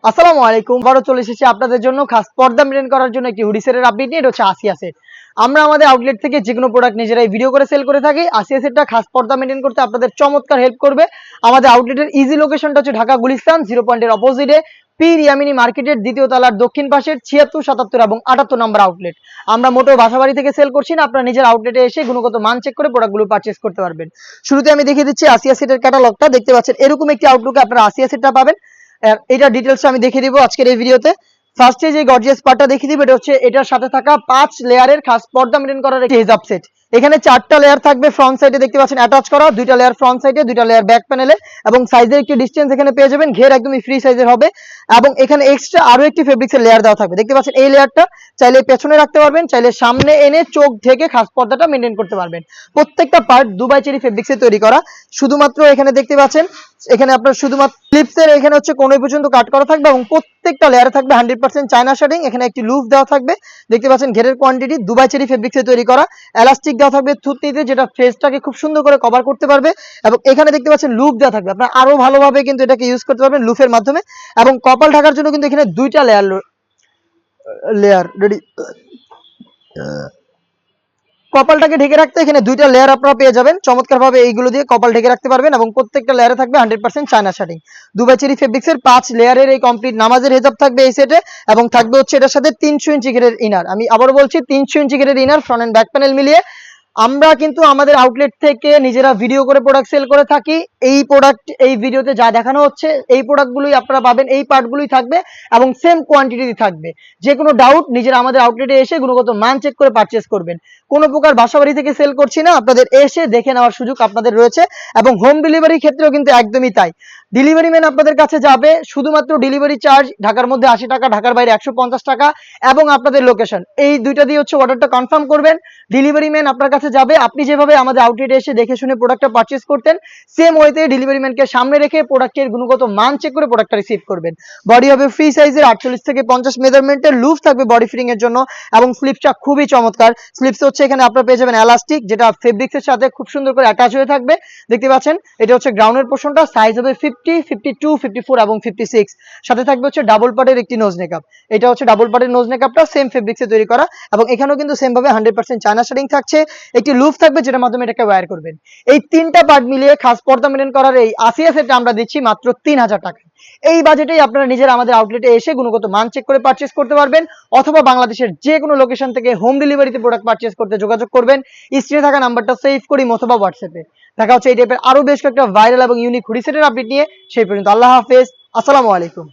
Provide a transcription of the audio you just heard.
আসসালামু আলাইকুম। আবারও চলে এসেছি আপনাদের জন্য খাস পর্দা মেইনটেইন করার জন্য একটি হুডি সেটের আপডেট নিয়ে। এটা হচ্ছে আসিয়া সেট। আমরা আমাদের আউটলেট থেকে যেকোনো প্রোডাক্ট নিজেরাই ভিডিও করে সেল করে থাকি। আসিয়া সেটটা খাস পর্দা মেইনটেইন করতে আপনাদের চমৎকার হেল্প করবে। আমাদের আউটলেটের ইজি লোকেশনটা হচ্ছে ঢাকা গুলিস্তান 0 পয়েন্টের অপোজিটে পীর ইয়ামিনী মার্কেটের দ্বিতীয় তলার দক্ষিণ পাশের 76, 77 এবং 78 নম্বর আউটলেট। আমরা মোটেও বাসাবাড়ি থেকে সেল করছি না, আপনারা নিজের আউটলেটে এসে গুণগত মান চেক করে প্রোডাক্টগুলো পারচেজ করতে পারবেন। শুরুতে আমি দেখিয়ে দিচ্ছি আসিয়া সেটের ক্যাটালগটা। দেখতে পাচ্ছেন এরকম একটি আউটলুকে আপনারা আসিয়া সেটটা পাবেন। এটা ডিটেলস আমি দেখিয়ে দিব আজকের এই ভিডিওতে। ফার্স্টে যে গর্জিয়াস পার্টটা দেখিয়ে দিব, এটা হচ্ছে এটার সাথে থাকা 5 লেয়ারের খাস পর্দা মেইনটেইন করার একটি হিজাব সেট। এখানে 4টা লেয়ার থাকবে ফ্রন্ট সাইডে, দেখতে পাচ্ছেন অ্যাটাচ করা, 2টা লেয়ার ফ্রন্ট সাইডে, 2টা লেয়ার ব্যাক প্যানেলে এবং সাইজের একটি ডিসটেন্স এখানে পেয়ে যাবেন। ঘের একদমই ফ্রি সাইজের হবে এবং এখানে এক্সট্রা আরো একটি ফেব্রিক্সের লেয়ার দেওয়া থাকবে। দেখতে পাচ্ছেন এই লেয়ারটা চাইলে পেছনে রাখতে পারবেন, চাইলে সামনে এনে চোখ ঢেকে খাস পর্দাটা মেইনটেইন করতে পারবেন। প্রত্যেকটা পার্ট দুবাই চেরি ফেব্রিক্সে তৈরি করা। শুধুমাত্র এখানে দেখতে পাচ্ছেন এখানে আপনার শুধুমাত্র ক্লিপসের এখানে হচ্ছে কোন পর্যন্ত কাট করা থাকবে এবং প্রত্যেকটা লেয়ারে থাকবে 100% চায়না শেডিং। এখানে একটি লুপ দেওয়া থাকবে। দেখতে পাচ্ছেন ঘেরের কোয়ান্টিটি দুবাই চেরি ফেব্রিক্সে তৈরি করা। এলাস্টিক দেওয়া থাকবে থুতনিতে, যেটা ফেসটাকে খুব সুন্দর করে কভার করতে পারবে এবং এখানে দেখতে পাচ্ছেন লুপ দেওয়া থাকবে। আপনারা আরো ভালোভাবে কিন্তু এটাকে ইউজ করতে পারবেন লুপের মাধ্যমে। এবং কপাল ঢাকার জন্য কিন্তু এখানে 2টা লেয়ার রেডি। কপালটাকে ঢেকে রাখতে এখানে 2টা লেয়ার আপনারা পেয়ে যাবেন। চমৎকার ভাবে এইগুলো দিয়ে কপাল ঢেকে রাখতে পারবেন এবং প্রত্যেকটা লেয়ারে থাকবে 100% চায়না শেডিং। দুবাই চেরি ফেব্রিক্সের 5 লেয়ারের এই কমপ্লিট নামাজের হিজাব থাকবে এই সেটে এবং থাকবে হচ্ছে এটার সাথে 300 ইঞ্চি ঘেরের ইনার। আমি আবারও বলছি 300 ইঞ্চি ঘেরের inner, front end back panel মিলিয়ে। আমরা কিন্তু আমাদের আউটলেট থেকে নিজেরা ভিডিও করে প্রোডাক্ট সেল করে থাকি। এই প্রোডাক্ট এই ভিডিওতে যা দেখানো হচ্ছে এই প্রোডাক্টগুলোই আপনারা পাবেন, এই পার্টগুলোই থাকবে এবং সেম কোয়ান্টিটি থাকবে। যে কোনো ডাউট নিজেরা আমাদের আউটলেটে এসে গুণগত মান চেক করে পারচেজ করবেন। কোনো প্রকার বাসাবাড়ি থেকে সেল করছি না, আপনাদের এসে দেখে নেওয়ার সুযোগ আপনাদের রয়েছে এবং হোম ডেলিভারির ক্ষেত্রেও কিন্তু একদমই তাই। ডেলিভারি ম্যান আপনাদের কাছে যাবে, শুধুমাত্র ডেলিভারি চার্জ ঢাকার মধ্যে 80 টাকা, ঢাকার বাইরে 150 টাকা এবং আপনাদের লোকেশন, এই দুইটা দিয়ে হচ্ছে অর্ডারটা কনফার্ম করবেন। ডেলিভারি ম্যান আপনার কাছে যাবে। আপনি যেভাবে আমাদের আউটলেটে এসে দেখে শুনে প্রোডাক্টটা পারচেজ করতেন, সেম ওয়েতে ডেলিভারি ম্যানকে সামনে রেখে প্রোডাক্টের গুণগত মান চেক করে প্রোডাক্টটা রিসিভ করবেন। বডি হবে ফ্রি সাইজের 48 থেকে 50 মেজারমেন্টের, লুপ থাকবে বডি ফিটিং এর জন্য এবং স্লিপসটা খুবই চমৎকার। স্লিপস হচ্ছে এখানে আপনারা পেয়ে যাবেন এলাস্টিক, যেটা ফেব্রিক্সের সাথে খুব সুন্দর করে অ্যাটাচ হয়ে থাকবে। দেখতে পাচ্ছেন এটা হচ্ছে গ্রাউন্ডের পোর্শনটা, সাইজ হবে 50, 52, 54 এবং 56। সাথে থাকবে হচ্ছে ডাবল পার্টের একটি নোজ নেকআপ। এটা হচ্ছে ডাবল পার্টের নোজ নেকআপটা সেম ফেব্রিক্সে তৈরি করা এবং এখানেও কিন্তু সেম ভাবে 100% চায়না শেডিং থাকছে। একটি লুপ থাকবে যেটার মাধ্যমে এটাকে ওয়্যার করবেন। এই 3টা পার্ট মিলিয়ে খাস পর্দা মেইনটেইন করার এই আসিয়া সেটটা আমরা দিচ্ছি মাত্র 3000 টাকা। এই বাজেটেই আপনারা নিজেরা আমাদের আউটলেটে এসে গুণগত মান চেক করে পারচেজ করতে পারবেন অথবা বাংলাদেশের যে কোনো লোকেশন থেকে হোম ডেলিভারিতে প্রোডাক্ট পারচেজ করতে যোগাযোগ করবেন। স্ক্রিনে থাকা নাম্বারটা সেভ করি অথবা হোয়াটসঅ্যাপে। দেখা হচ্ছে এই টাইপের আরো বেশ কয়েকটা ভাইরাল এবং ইউনিক হুডি সেটের আপডেট নিয়ে। সেই পর্যন্ত আল্লাহ হাফেজ, আসসালামু আলাইকুম।